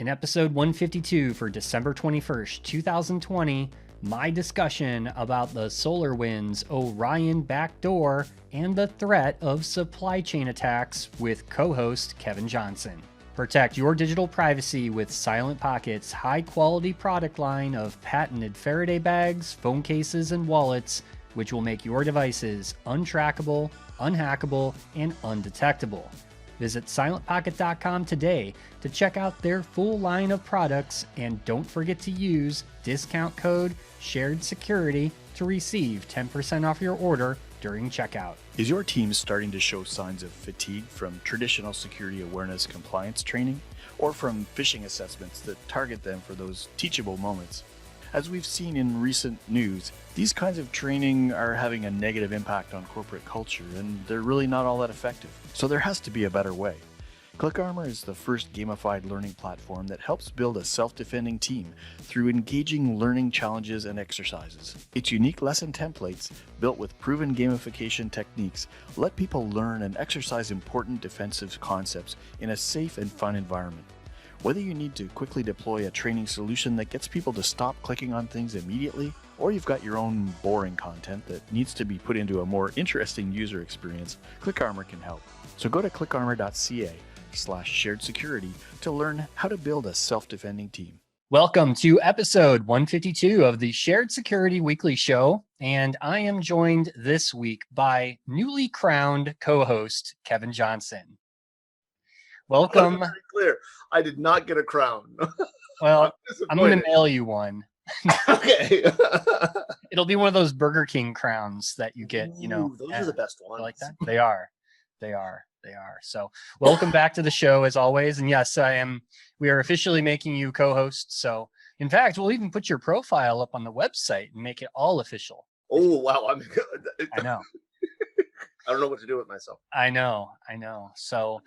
In episode 152 for December 21st, 2020, my discussion about the SolarWinds Orion backdoor and the threat of supply chain attacks with co-host Kevin Johnson. Protect your digital privacy with Silent Pocket's high-quality product line of patented Faraday bags, phone cases, and wallets, which will make your devices untrackable, unhackable, and undetectable. Visit silentpocket.com today to check out their full line of products, and don't forget to use discount code SHAREDSECURITY to receive 10% off your order during checkout. Is your team starting to show signs of fatigue from traditional security awareness compliance training, or from phishing assessments that target them for those teachable moments? As we've seen in recent news, these kinds of training are having a negative impact on corporate culture, and they're really not all that effective. So there has to be a better way. ClickArmor is the first gamified learning platform that helps build a self-defending team through engaging learning challenges and exercises. Its unique lesson templates, built with proven gamification techniques, let people learn and exercise important defensive concepts in a safe and fun environment. Whether you need to quickly deploy a training solution that gets people to stop clicking on things immediately, or you've got your own boring content that needs to be put into a more interesting user experience, ClickArmor can help. So go to clickarmor.ca/sharedsecurity to learn how to build a self-defending team. Welcome to episode 152 of the Shared Security Weekly Show, and I am joined this week by newly crowned co-host Kevin Johnson. Welcome. Very clear. I did not get a crown. Well, I'm going to mail you one. Okay. It'll be one of those Burger King crowns that you get, you know. Ooh, those are the best ones. Like that? They are. So welcome back to the show as always. And yes, we are officially making you co-host. So in fact, we'll even put your profile up on the website and make it all official. Oh, wow. I know. I don't know what to do with myself. I know. So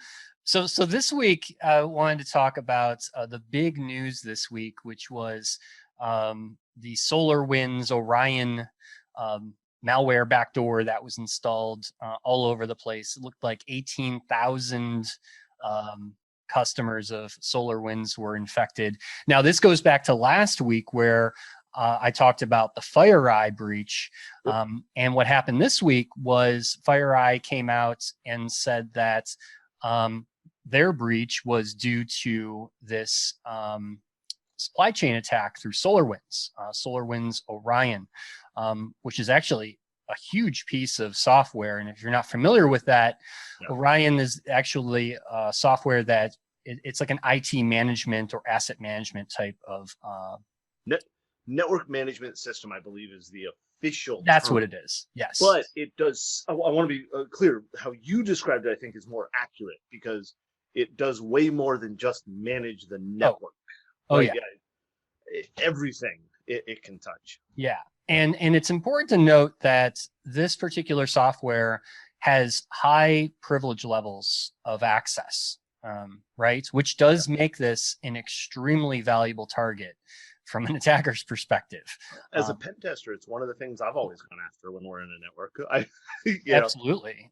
this week, I wanted to talk about the big news this week, which was the SolarWinds Orion malware backdoor that was installed all over the place. It looked like 18,000 customers of SolarWinds were infected. Now, this goes back to last week where I talked about the FireEye breach. And what happened this week was FireEye came out and said that their breach was due to this supply chain attack through SolarWinds, SolarWinds Orion, which is actually a huge piece of software. And if you're not familiar with that, Orion is actually software that it's like an IT management or asset management type of network management system, I believe, is the official That's term. what it is. Yes. But it does, I want to be clear, how you described it, I think, is more accurate because it does way more than just manage the network. Yeah. Everything it can touch. Yeah. And it's important to note that this particular software has high privilege levels of access, right? Which does make this an extremely valuable target from an attacker's perspective. As a pen tester, it's one of the things I've always gone after when we're in a network. Absolutely.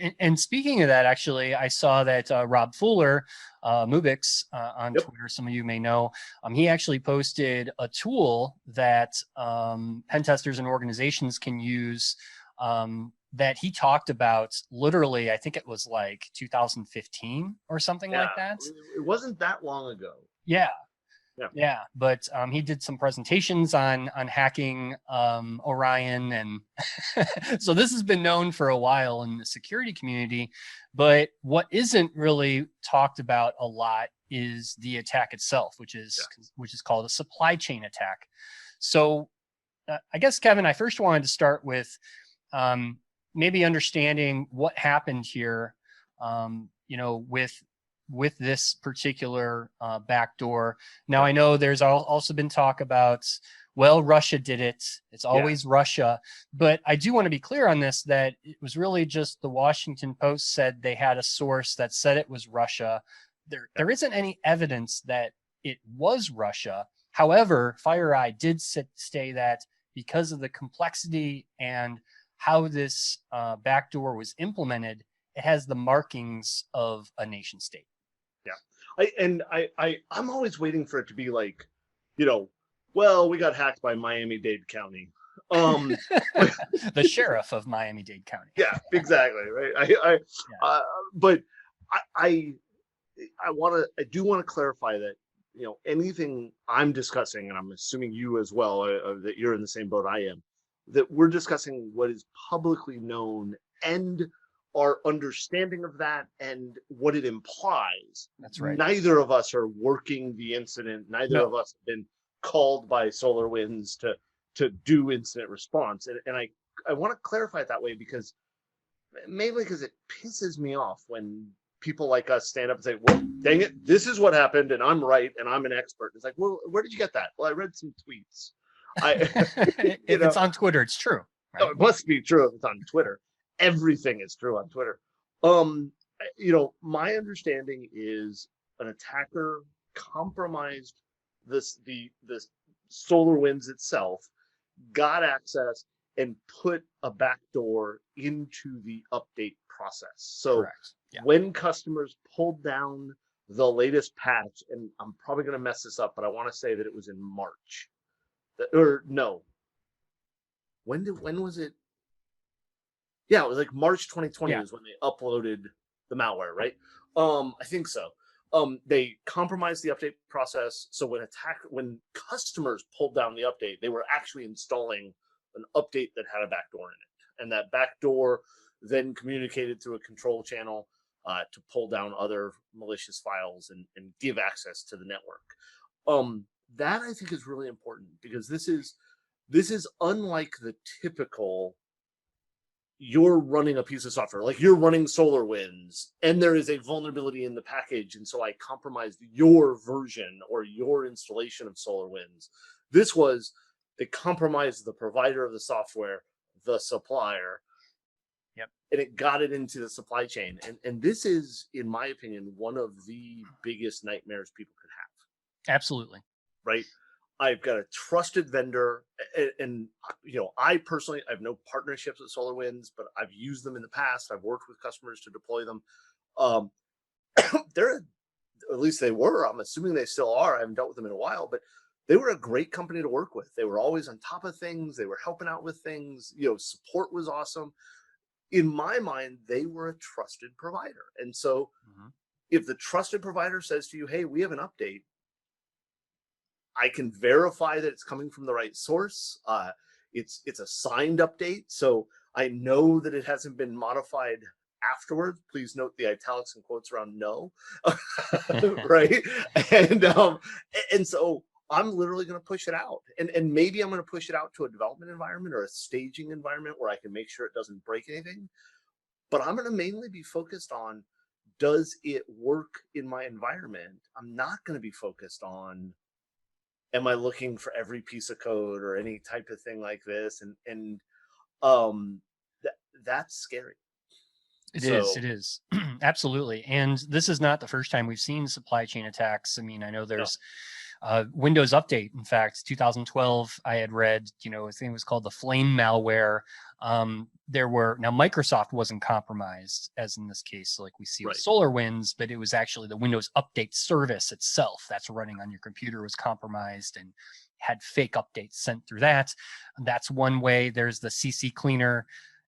Yeah. And speaking of that, actually, I saw that Rob Fuller, Mubix on Twitter, some of you may know, he actually posted a tool that pen testers and organizations can use that he talked about literally, I think it was like 2015 or something like that. It wasn't that long ago. Yeah, but he did some presentations on hacking Orion, and so this has been known for a while in the security community. But what isn't really talked about a lot is the attack itself, which is called a supply chain attack. So I guess, Kevin, I first wanted to start with maybe understanding what happened here, with this particular backdoor. Now, I know there's also been talk about, well, Russia did it. It's always Russia. But I do want to be clear on this, that it was really just the Washington Post said they had a source that said it was Russia. There isn't any evidence that it was Russia. However, FireEye did say that because of the complexity and how this backdoor was implemented, it has the markings of a nation state. I'm always waiting for it to be like, you know, well, we got hacked by Miami-Dade County. The sheriff of Miami-Dade County. Yeah, exactly. Right. But I do want to clarify that, anything I'm discussing, and I'm assuming you as well, that you're in the same boat I am, that we're discussing what is publicly known and our understanding of that and what it implies. That's right. Neither of us are working the incident. Neither of us have been called by SolarWinds to do incident response. And I want to clarify it that way mainly because it pisses me off when people like us stand up and say, well, dang it, this is what happened and I'm right and I'm an expert. It's like, well, where did you get that? Well, I read some tweets. If it's on Twitter, it's true. Right? No, it must be true if it's on Twitter. Everything is true on Twitter. My understanding is an attacker compromised the SolarWinds itself, got access, and put a backdoor into the update process. So when customers pulled down the latest patch, and I'm probably going to mess this up, but I want to say that it was in March. When was it? Yeah, it was like March 2020 is when they uploaded the malware, right? I think so. They compromised the update process. So when customers pulled down the update, they were actually installing an update that had a backdoor in it. And that backdoor then communicated through a control channel to pull down other malicious files and give access to the network. That I think is really important because this is unlike the typical, you're running a piece of software, like you're running SolarWinds and there is a vulnerability in the package. And so I compromised your version or your installation of SolarWinds. This was, they compromised the provider of the software, the supplier, and it got it into the supply chain. And this is, in my opinion, one of the biggest nightmares people could have. Absolutely. Right. I've got a trusted vendor, and I personally, I have no partnerships with SolarWinds, but I've used them in the past. I've worked with customers to deploy them. They're, at least they were. I'm assuming they still are. I haven't dealt with them in a while, but they were a great company to work with. They were always on top of things. They were helping out with things. Support was awesome. In my mind, they were a trusted provider, and so if the trusted provider says to you, "Hey, we have an update," I can verify that it's coming from the right source. It's a signed update, so I know that it hasn't been modified afterwards. Please note the italics and quotes around "no," right? And so I'm literally going to push it out, and maybe I'm going to push it out to a development environment or a staging environment where I can make sure it doesn't break anything. But I'm going to mainly be focused on, does it work in my environment? I'm not going to be focused on, am I looking for every piece of code or any type of thing like this? And that's scary. It is. Absolutely. And this is not the first time we've seen supply chain attacks. I mean, I know there's Windows Update. In fact, 2012, I had read, I think it was called the Flame malware. Now Microsoft wasn't compromised, as in this case, like we see with SolarWinds, but it was actually the Windows Update service itself that's running on your computer was compromised and had fake updates sent through that. And that's one way. There's the CC Cleaner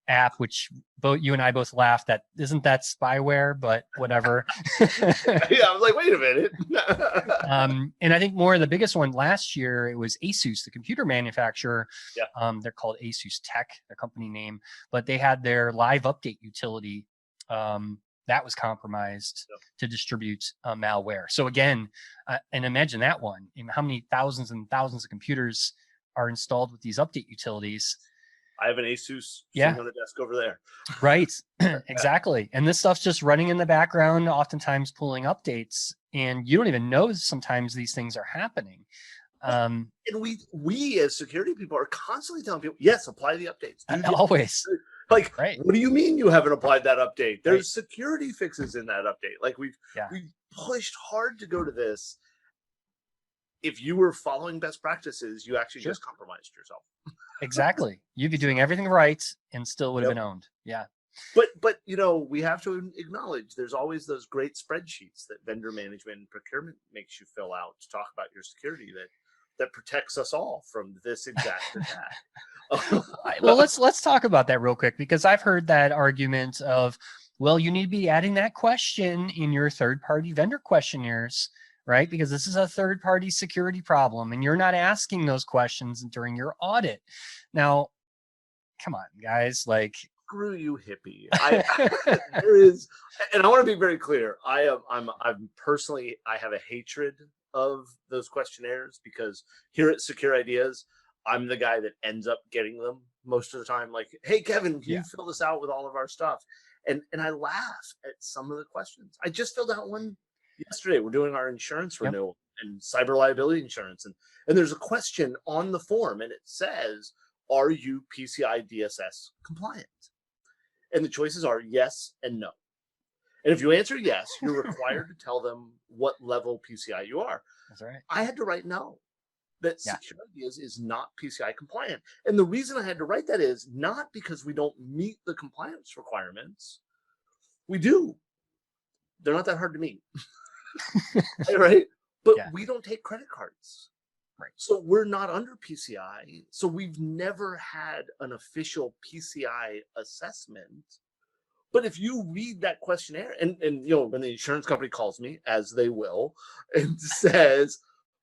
app, which both you and I both laughed that isn't that spyware, but whatever. Yeah, I was like, wait a minute. And I think more of the biggest one last year, it was Asus, the computer manufacturer. They're called Asus Tech, their company name, but they had their live update utility that was compromised to distribute malware. So again, and imagine that one, how many thousands and thousands of computers are installed with these update utilities. I have an Asus sitting on the desk over there. Right. Exactly. And this stuff's just running in the background, oftentimes pulling updates, and you don't even know sometimes these things are happening. And we as security people are constantly telling people, yes, apply the updates. Always. Like, what do you mean you haven't applied that update? There's security fixes in that update. Like we've pushed hard to go to this. If you were following best practices, you actually just compromised yourself. Exactly. You'd be doing everything right and still would have been owned. Yeah. But we have to acknowledge there's always those great spreadsheets that vendor management and procurement makes you fill out to talk about your security that protects us all from this exact attack. Well, let's talk about that real quick, because I've heard that argument of, well, you need to be adding that question in your third-party vendor questionnaires, right? Because this is a third-party security problem, and you're not asking those questions during your audit. Now, come on, guys, like, screw you, hippie. There is, and I want to be very clear. I'm personally, I have a hatred of those questionnaires, because here at Secure Ideas, I'm the guy that ends up getting them most of the time. Like, hey, Kevin, can you fill this out with all of our stuff? And I laugh at some of the questions. I just filled out one yesterday. We're doing our insurance renewal and cyber liability insurance. And there's a question on the form, and it says, are you PCI DSS compliant? And the choices are yes and no. And if you answer yes, you're required to tell them what level PCI you are. That's right. I had to write no. That Secure Ideas is not PCI compliant. And the reason I had to write that is not because we don't meet the compliance requirements. We do. They're not that hard to meet. Right? But we don't take credit cards. Right. So we're not under PCI. So we've never had an official PCI assessment. But if you read that questionnaire, and when the insurance company calls me, as they will, and says,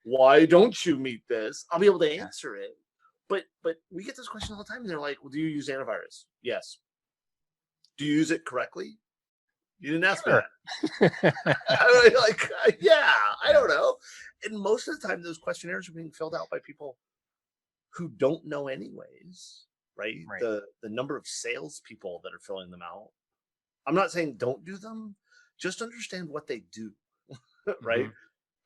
why don't you meet this? I'll be able to answer it. But we get this question all the time, and they're like, well, do you use antivirus? Yes. Do you use it correctly? You didn't ask me that. I don't know. And most of the time, those questionnaires are being filled out by people who don't know anyways, right? The number of salespeople that are filling them out. I'm not saying don't do them. Just understand what they do, right?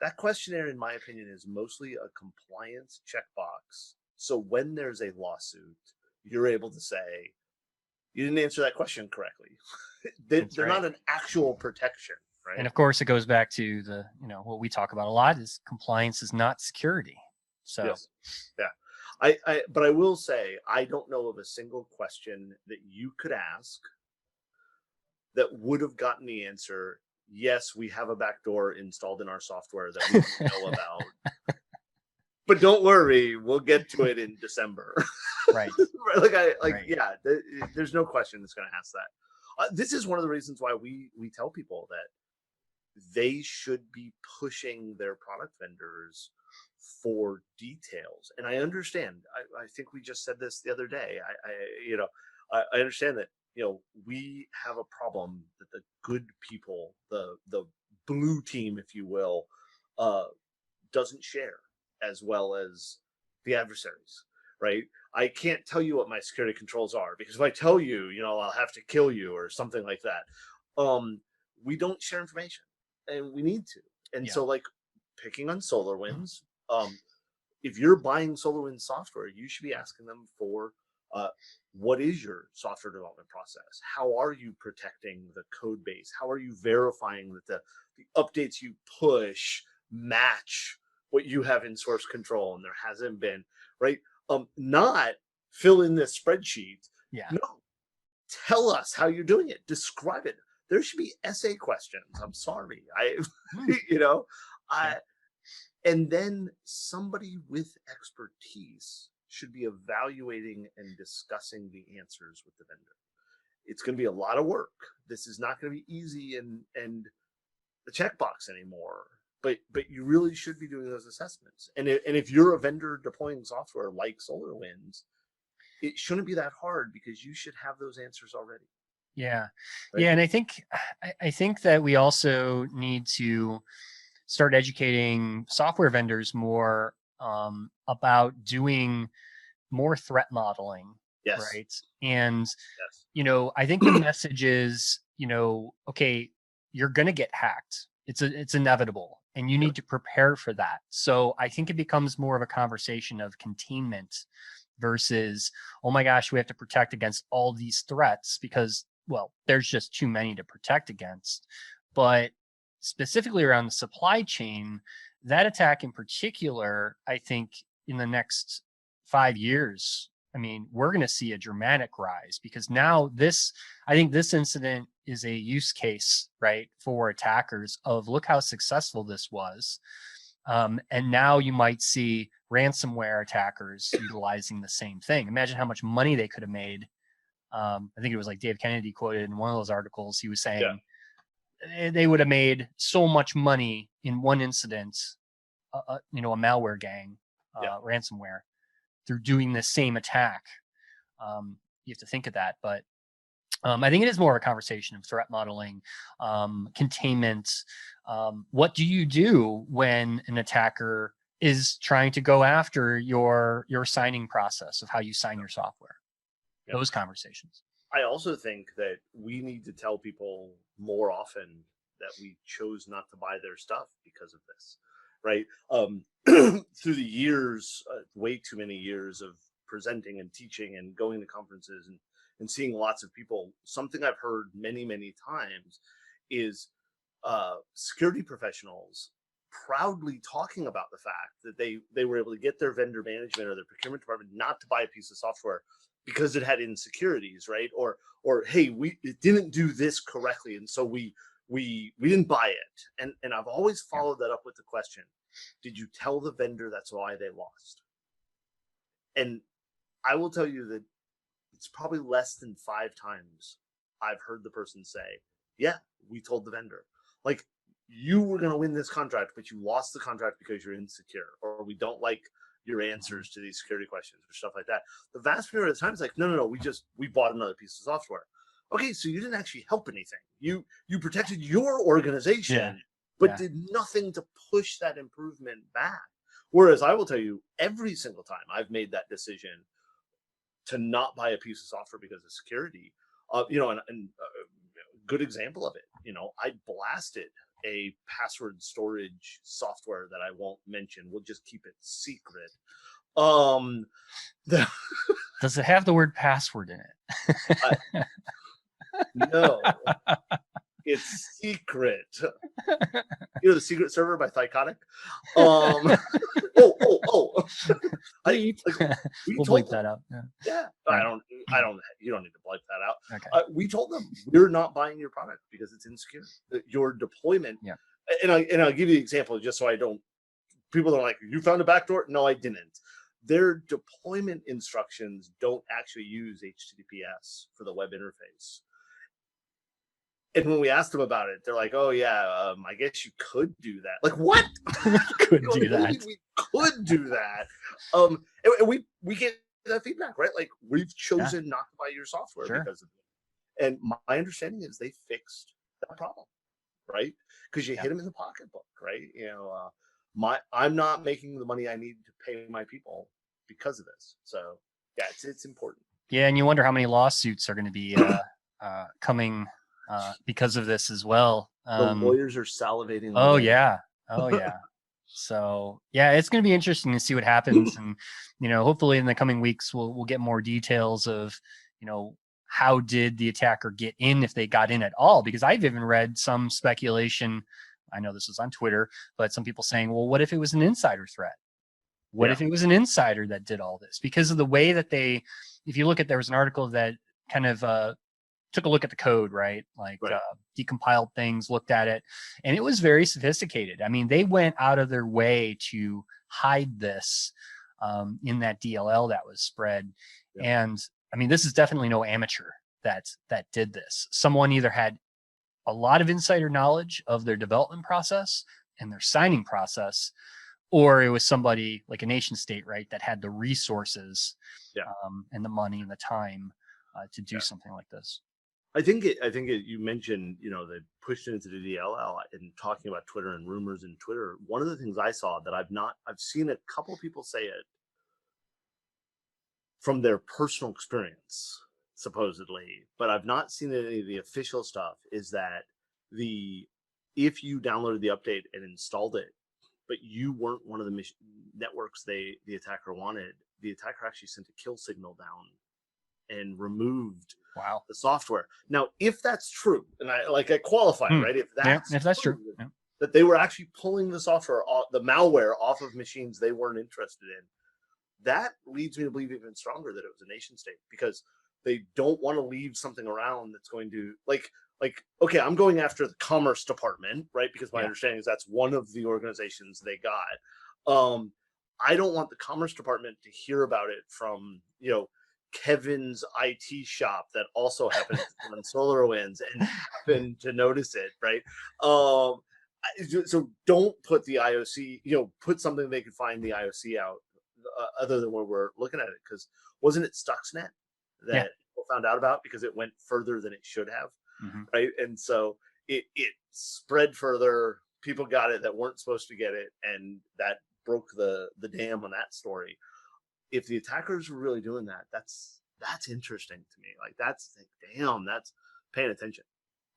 That questionnaire, in my opinion, is mostly a compliance checkbox. So when there's a lawsuit, you're able to say, you didn't answer that question correctly. They're not an actual protection, right? And of course, it goes back to the, what we talk about a lot is compliance is not security. So, yes. But I will say, I don't know of a single question that you could ask that would have gotten the answer, yes, we have a backdoor installed in our software that we don't know about. But don't worry, we'll get to it in December. Right. There's no question that's going to ask that. This is one of the reasons why we tell people that they should be pushing their product vendors for details. And I understand. I think we just said this the other day. I understand that we have a problem that the good people, the blue team, if you will, doesn't share as well as the adversaries, right? I can't tell you what my security controls are, because if I tell you, I'll have to kill you or something like that. We don't share information, and we need to. And so, like, picking on SolarWinds, if you're buying SolarWinds software, you should be asking them for what is your software development process? How are you protecting the code base? How are you verifying that the updates you push match what you have in source control? And there hasn't been, right? Not fill in this spreadsheet. No, tell us how you're doing it. Describe it. There should be essay questions. I'm sorry. And then somebody with expertise should be evaluating and discussing the answers with the vendor. It's going to be a lot of work. This is not going to be easy and the checkbox anymore. But you really should be doing those assessments. And if you're a vendor deploying software like SolarWinds, it shouldn't be that hard, because you should have those answers already. Yeah. Right? Yeah. And I think that we also need to start educating software vendors more about doing more threat modeling. Yes. Right. And, I think the message is, okay, you're going to get hacked. It's inevitable, and you need to prepare for that. So I think it becomes more of a conversation of containment versus, oh my gosh, we have to protect against all these threats because, well, there's just too many to protect against. But specifically around the supply chain, that attack in particular, I think in the next 5 years I mean, we're going to see a dramatic rise, because now I think this incident is a use case, right, for attackers of, look how successful this was. And now you might see ransomware attackers utilizing the same thing. Imagine how much money they could have made. I think it was like Dave Kennedy quoted in one of those articles. He was saying they would have made so much money in one incident, a malware gang, ransomware, through doing the same attack. You have to think of that, but I think it is more of a conversation of threat modeling, containment. What do you do when an attacker is trying to go after your signing process of how you sign your software? Those conversations. I also think that we need to tell people more often that we chose not to buy their stuff because of this, right? Through the years, way too many years of presenting and teaching and going to conferences and seeing lots of people, something I've heard many, many times is security professionals proudly talking about the fact that they were able to get their vendor management or their procurement department not to buy a piece of software because it had insecurities, right? Or hey, it didn't do this correctly, and so we didn't buy it. And I've always followed that up with the question: did you tell the vendor that's why they lost? And I will tell you that it's probably less than 5 times I've heard the person say, yeah, we told the vendor. Like, you were going to win this contract, but you lost the contract because you're insecure, or we don't like your answers to these security questions or stuff like that. The vast majority of the time it's like, no, we bought another piece of software. Okay, so you didn't actually help anything. You protected your organization, but did nothing to push that improvement back. Whereas I will tell you, every single time I've made that decision to not buy a piece of software because of security, good example of it, I blasted a password storage software that I won't mention. We'll just keep it secret. Does it have the word password in it? No, it's secret. The Secret Server by Thycotic. We'll bleep that out. Yeah. Right. You don't need to bleep that out. Okay. We told them, we're not buying your product because it's insecure. Your deployment. Yeah. And I'll give you the example just so people are like, you found a backdoor? No, I didn't. Their deployment instructions don't actually use HTTPS for the web interface. And when we asked them about it, they're like, "Oh yeah, I guess you could do that." Like, what? Could do that. We could do that. And we get that feedback, right? Like, we've chosen not to buy your software because of it. And my understanding is they fixed that problem, right? Because you hit them in the pocketbook, right? I'm not making the money I need to pay my people because of this. So yeah, it's important. Yeah, and you wonder how many lawsuits are going to be coming. Because of this as well. The lawyers are salivating. Oh yeah. So yeah, it's going to be interesting to see what happens, and hopefully in the coming weeks we'll get more details of how did the attacker get in, if they got in at all. Because I've even read some speculation. I know this was on Twitter, but some people saying, well, what if it was an insider threat? What if it was an insider that did all this? Because of the way that if you look at, there was an article that kind of took a look at the code, right? Decompiled things, looked at it, and it was very sophisticated. I mean, they went out of their way to hide this in that DLL that was spread. Yeah. And I mean, this is definitely no amateur that did this. Someone either had a lot of insider knowledge of their development process and their signing process, or it was somebody like a nation state, right, that had the resources and the money and the time to do something like this. I think you mentioned, they pushed into the DLL and talking about Twitter and rumors in Twitter. One of the things I saw that I've seen a couple of people say it from their personal experience, supposedly, but I've not seen any of the official stuff, is that if you downloaded the update and installed it, but you weren't one of the networks the attacker wanted, the attacker actually sent a kill signal down and removed the software. Now, if that's true, and I qualify, right? If that's true, that they were actually pulling the software, the malware off of machines they weren't interested in, that leads me to believe even stronger that it was a nation state, because they don't want to leave something around that's going to okay, I'm going after the Commerce Department, right? Because my understanding is that's one of the organizations they got. I don't want the Commerce Department to hear about it from, Kevin's IT shop that also happens on SolarWinds and happen to notice it, right? So don't put the IOC, put something they could find the IOC out other than where we're looking at it. Because wasn't it Stuxnet that people found out about because it went further than it should have, right? And so it spread further. People got it that weren't supposed to get it, and that broke the dam on that story. If the attackers were really doing that, that's interesting to me. Like, that's paying attention.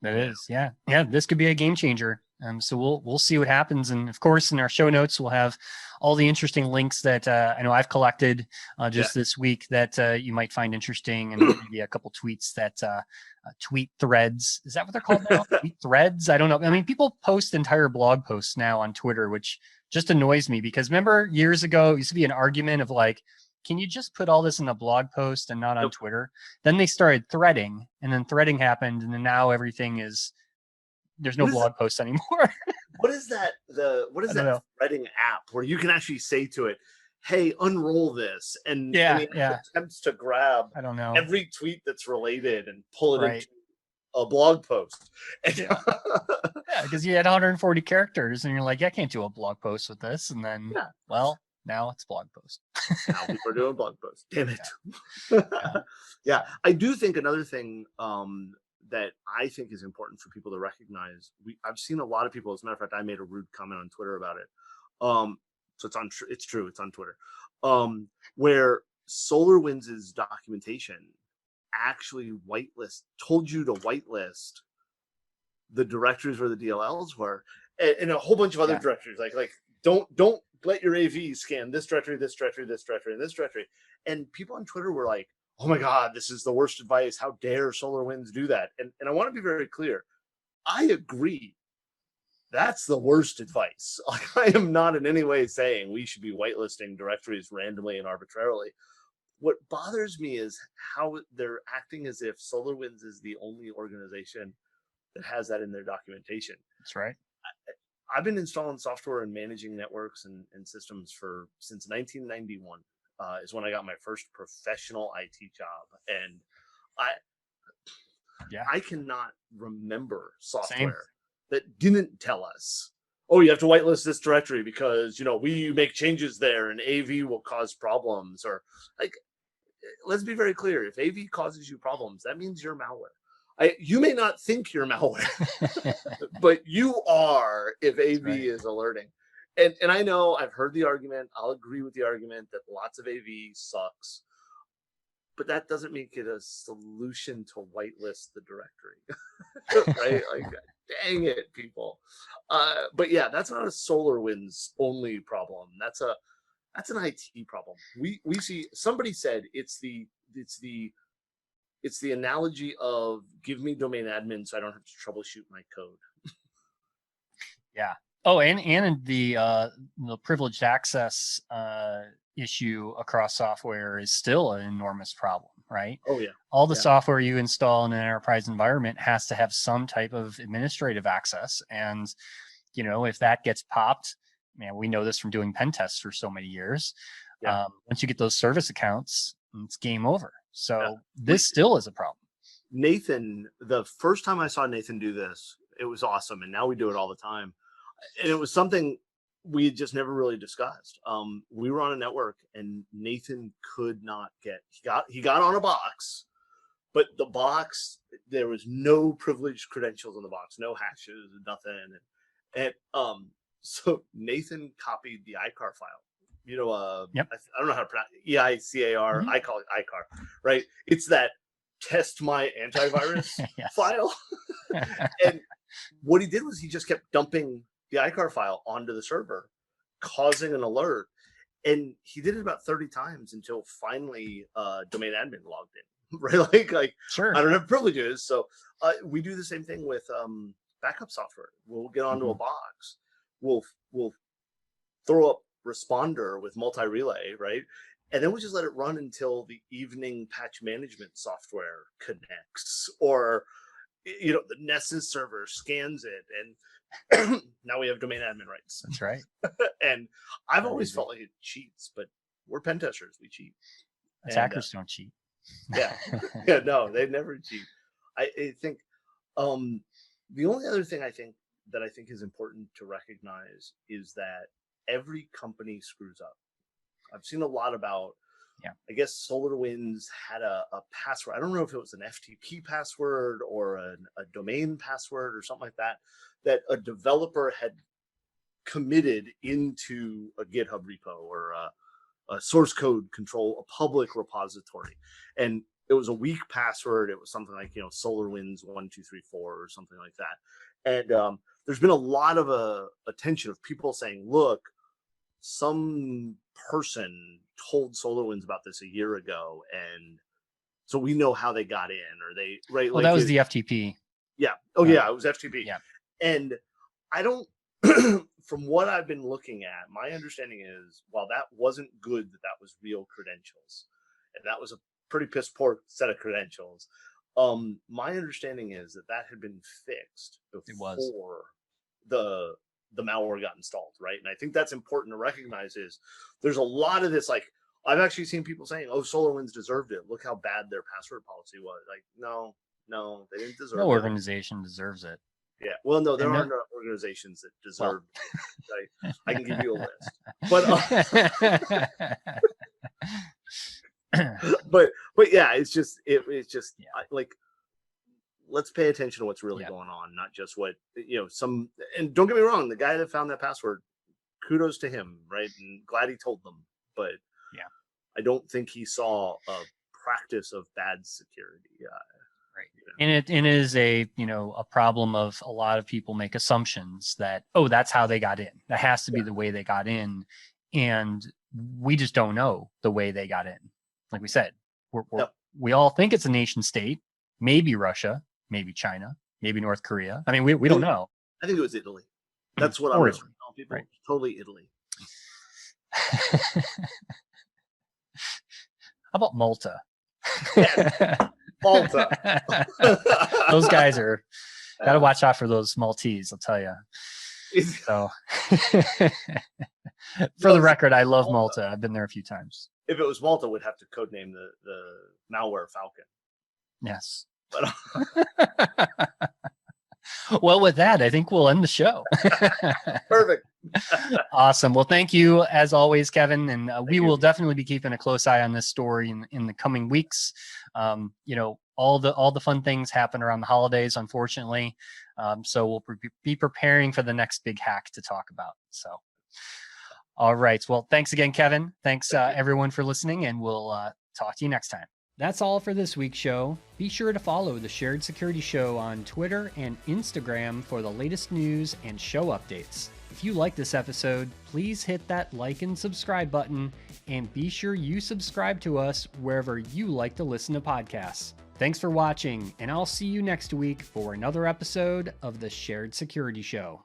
That is, yeah. This could be a game changer. So we'll see what happens, and of course, in our show notes, we'll have all the interesting links that I know I've collected this week that you might find interesting, and maybe a couple tweets that tweet threads. Is that what they're called now? Tweet threads? I don't know. I mean, people post entire blog posts now on Twitter, which just annoys me, because remember years ago it used to be an argument of like, can you just put all this in a blog post and not on Twitter? Then they started threading, and then threading happened, and then now everything is, there's no blog posts anymore. What is that? What is that threading app where you can actually say to it, "Hey, unroll this," and it attempts to grab every tweet that's related and pull it into a blog post. Because you had 140 characters, and you're like, I can't do a blog post with this, and then now it's blog post. Now people are doing blog posts. Damn it. I do think another thing that I think is important for people to recognize. I've seen a lot of people. As a matter of fact, I made a rude comment on Twitter about it. So it's true. It's on Twitter. Where SolarWinds' documentation actually told you to whitelist the directories where the DLLs were, and a whole bunch of other directories. Like don't let your AV scan this directory, this directory, this directory, and this directory. And people on Twitter were like, "Oh my God, this is the worst advice. How dare SolarWinds do that?" And I want to be very clear. I agree. That's the worst advice. Like, I am not in any way saying we should be whitelisting directories randomly and arbitrarily. What bothers me is how they're acting as if SolarWinds is the only organization that has that in their documentation. That's right. I've been installing software and managing networks and systems since 1991. Is when I got my first professional IT job, and I cannot remember software that didn't tell us, "Oh, you have to whitelist this directory because we make changes there and AV will cause problems." Or, like, let's be very clear: if AV causes you problems, that means you're malware. You may not think you're malware, but you are if AV is alerting. And I know I've heard the argument. I'll agree with the argument that lots of AV sucks, but that doesn't make it a solution to whitelist the directory, right? Like, dang it, people. But yeah, that's not a SolarWinds only problem. That's an IT problem. We see, somebody said it's the analogy of give me domain admin so I don't have to troubleshoot my code. Yeah. Oh, and the privileged access issue across software is still an enormous problem, right? Oh yeah. All the software you install in an enterprise environment has to have some type of administrative access, and if that gets popped, man, we know this from doing pen tests for so many years. Once you get those service accounts, it's game over. So this still is a problem. Nathan, the first time I saw Nathan do this, it was awesome, and now we do it all the time. And it was something we had just never really discussed. We were on a network, and Nathan could not get. He got on a box, but the box, there was no privileged credentials on the box, no hashes, nothing. And so Nathan copied the ICAR file. I don't know how to pronounce it. EICAR. I call it ICAR. Right? It's that test my antivirus file. And what he did was he just kept dumping the ICAR file onto the server, causing an alert. And he did it about 30 times until finally domain admin logged in. Right? Like sure. I don't have privileges. So we do the same thing with backup software. We'll get onto a box. We'll throw up responder with multi-relay, right? and then we just let it run until the evening patch management software connects, or the Nessus server scans it, and now we have domain admin rights. That's right. And I've always felt like it cheats, but we're pen testers, we cheat. Attackers don't cheat. Yeah. No, they never cheat. I think the only other thing I think is important to recognize is that every company screws up. I've seen a lot about, I guess SolarWinds had a password. I don't know if it was an FTP password or a domain password or something like that, that a developer had committed into a GitHub repo or a source code control, a public repository. And it was a weak password. It was something like, SolarWinds 1234 or something like that. And there's been a lot of attention of people saying, look, some person told SolarWinds about this a year ago, and so we know how they got in, or they Well, that was the FTP. Yeah. Oh, yeah, it was FTP. Yeah. And I don't, from what I've been looking at, my understanding is, while that wasn't good, that was real credentials, and that was a pretty piss poor set of credentials. My understanding is that had been fixed before the malware got installed, right? And I think that's important to recognize. Is there's a lot of this, like, I've actually seen people saying, oh, SolarWinds deserved it, look how bad their password policy was. Like, no, they didn't deserve it. No organization deserves it. Yeah, well, no, there are no organizations that deserve it. I can give you a list, but yeah, it's just like, let's pay attention to what's really going on, not just what, and don't get me wrong, the guy that found that password, kudos to him, right? And glad he told them, but I don't think he saw a practice of bad security. Right. And it is a problem of a lot of people make assumptions that, oh, that's how they got in. That has to be the way they got in. And we just don't know the way they got in. Like we said, we all think it's a nation state, maybe Russia, maybe China, maybe North Korea. I mean, we don't know. I think it was Italy. That's what I was telling people. Right. Totally Italy. How about Malta? Yeah, Malta. Those guys are, got to watch out for those Maltese, I'll tell you. So, for the record, I love Malta. I've been there a few times. If it was Malta, we'd have to codename the malware Falcon. Yes. Well, with that, I think we'll end the show. Perfect. Awesome. Well, thank you as always, Kevin. And we will definitely be keeping a close eye on this story in the coming weeks. All the fun things happen around the holidays, unfortunately. So we'll be preparing for the next big hack to talk about. So, all right. Well, thanks again, Kevin. Thanks everyone for listening, and we'll talk to you next time. That's all for this week's show. Be sure to follow the Shared Security Show on Twitter and Instagram for the latest news and show updates. If you like this episode, please hit that like and subscribe button, and be sure you subscribe to us wherever you like to listen to podcasts. Thanks for watching, and I'll see you next week for another episode of the Shared Security Show.